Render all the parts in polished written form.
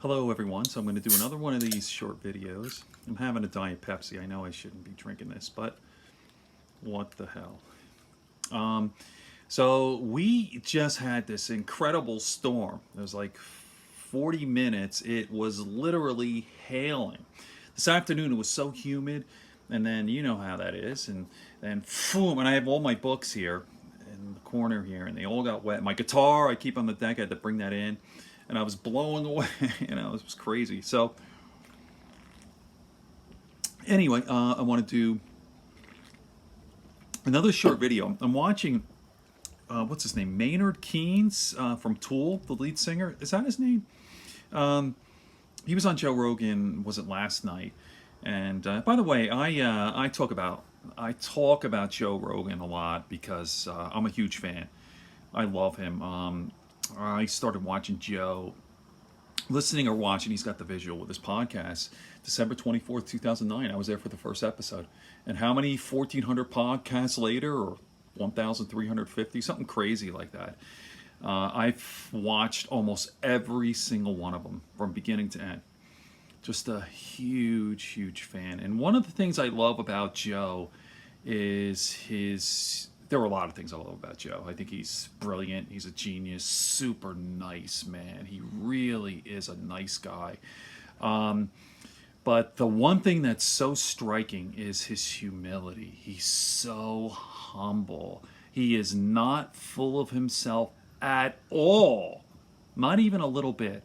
Hello everyone, so I'm going to do another one of these short videos. I'm having a Diet Pepsi. I know I shouldn't be drinking this, but what the hell. So we just had this incredible storm. It was like 40 minutes. It was literally hailing. This afternoon it was so humid, and then you know how that is. And then boom, and I have all my books here in the corner here, and they all got wet. My guitar I keep on the deck, I had to bring that in. And I was blowing away, it was crazy. So, anyway, I want to do another short video. I'm watching, what's his name? Maynard Keynes from Tool, the lead singer. Is that his name? He was on Joe Rogan, was it last night? And by the way, I talk about Joe Rogan a lot because I'm a huge fan. I love him. I started watching Joe, listening or watching, he's got the visual with his podcast, December 24th, 2009. I was there for the first episode. And how many 1,400 podcasts later, or 1,350, something crazy like that. I've watched almost every single one of them from beginning to end. Just a huge, huge fan. And one of the things I love about Joe is there were a lot of things I love about Joe. I think he's brilliant. He's a genius. Super nice man. He really is a nice guy. But the one thing that's so striking is his humility. He's so humble. He is not full of himself at all. Not even a little bit.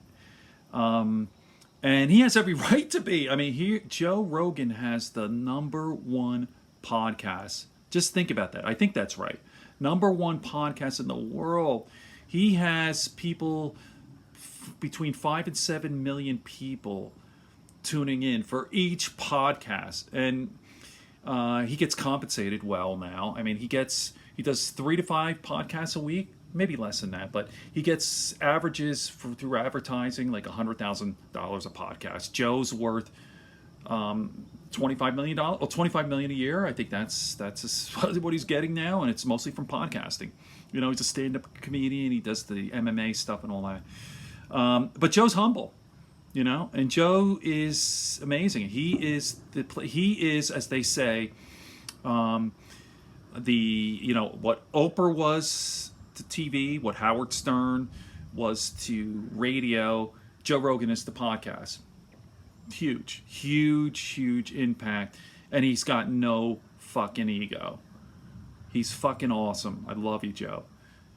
And he has every right to be. I mean, Joe Rogan has the #1 podcast. Just think about that. I think that's right. #1 podcast in the world. He has people, between 5 and 7 million people tuning in for each podcast. And he gets compensated well now. I mean, he does 3 to 5 podcasts a week, maybe less than that, but he gets averages through advertising like $100,000 a podcast. Joe's worth $25 million or $25 million a year. I think that's what he's getting now, and it's mostly from podcasting. You know, he's a stand-up comedian. He does the MMA stuff and all that. But Joe's humble, you know, and Joe is amazing. He is, as they say, what Oprah was to TV, what Howard Stern was to radio. Joe Rogan is to podcast. Huge, huge, huge impact, and he's got no fucking ego. He's fucking awesome. I love you, Joe.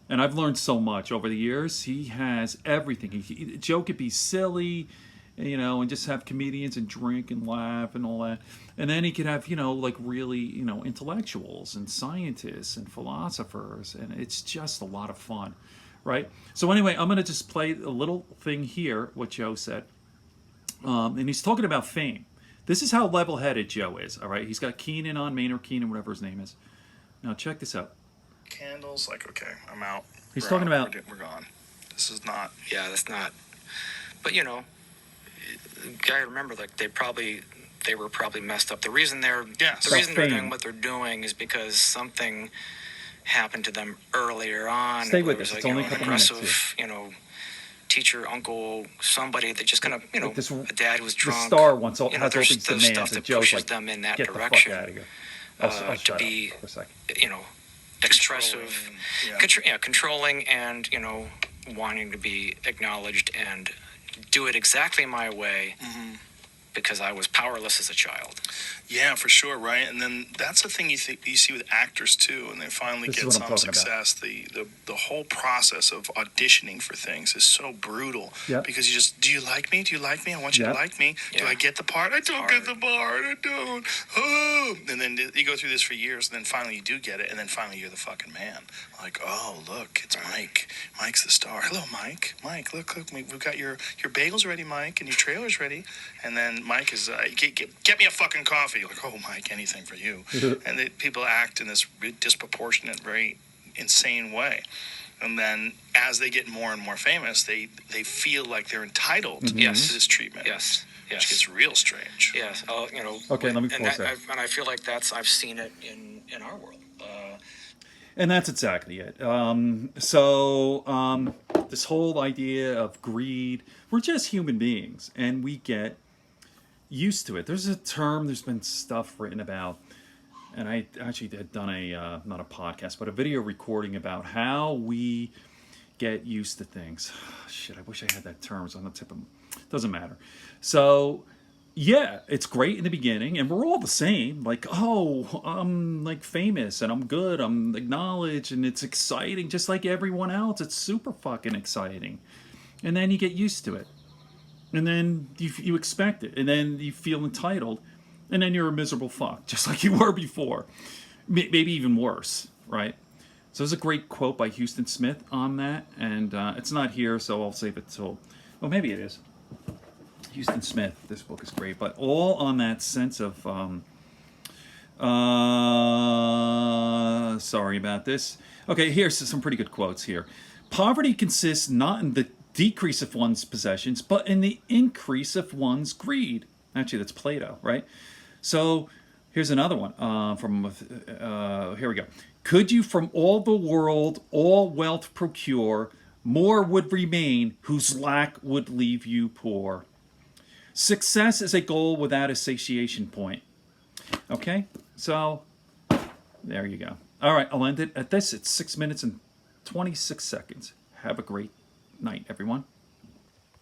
And I've learned so much over the years. He has everything. Joe could be silly, you know, and just have comedians and drink and laugh and all that. And then he could have, like really, intellectuals and scientists and philosophers, and it's just a lot of fun, right? So anyway, I'm going to just play a little thing here, what Joe said. And he's talking about fame. This is how level-headed Joe is, all right? He's got Keenan on, Maynard Keenan, whatever his name is. Now, check this out. Candles, okay, I'm out. He's talking about... We're gone. This is not... Yeah, that's not... But, you gotta remember, they were probably messed up. The reason they're doing what they're doing is because something happened to them earlier on. Stay with us. It's only a couple minutes here. Teacher, uncle, somebody that just kind of, a dad was drunk. The star wants all, has all these demands, stuff that Joe's pushes like, them in that get direction. The fuck out of here. I'll to be, for a second. expressive, controlling, and wanting to be acknowledged and do it exactly my way. Mm-hmm. Because I was powerless as a child. Yeah, for sure, right? And then that's the thing you see with actors too, and they finally get some success. The whole process of auditioning for things is so brutal. Yep. Because you just, do you like me? Do you like me? I want you to like me. Yeah. Do I get the part? I don't get the part. I don't. Oh. And then you go through this for years, and then finally you do get it, and then finally you're the fucking man. Like, oh, look, it's Mike. Mike's the star. Hello, Mike. Mike, look, we've got your bagels ready, Mike, and your trailer's ready. And then Mike is, get me a fucking coffee. You're like, oh, Mike, anything for you. And people act in this disproportionate, very insane way. And then as they get more and more famous, they feel like they're entitled to this treatment. Yes. Which gets real strange. Yes. Okay, let me pause that. And I feel like I've seen it in our world. And that's exactly it. this whole idea of greed. We're just human beings, and we get used to it. There's a term, there's been stuff written about, and I actually had done a, not a podcast, but a video recording about how we get used to things. Shit, I wish I had that term. It's on the tip of, doesn't matter. So, yeah, it's great in the beginning, and we're all the same. Like, oh, I'm like famous, and I'm good, I'm acknowledged, and it's exciting, just like everyone else. It's super fucking exciting. And then you get used to it. And then you expect it, and then you feel entitled, and then you're a miserable fuck, just like you were before. Maybe even worse, right? So there's a great quote by Houston Smith on that, and it's not here, so I'll save it till, well, maybe it is. Houston Smith, this book is great, but all on that sense of, sorry about this. Okay, here's some pretty good quotes here. Poverty consists not in the decrease of one's possessions, but in the increase of one's greed. Actually, that's Plato, right? So here's another one here we go. Could you from all the world all wealth procure, more would remain whose lack would leave you poor. Success is a goal without a satiation point. Okay, so there you go. All right, I'll end it at this. It's 6 minutes and 26 seconds. Have a great night, everyone.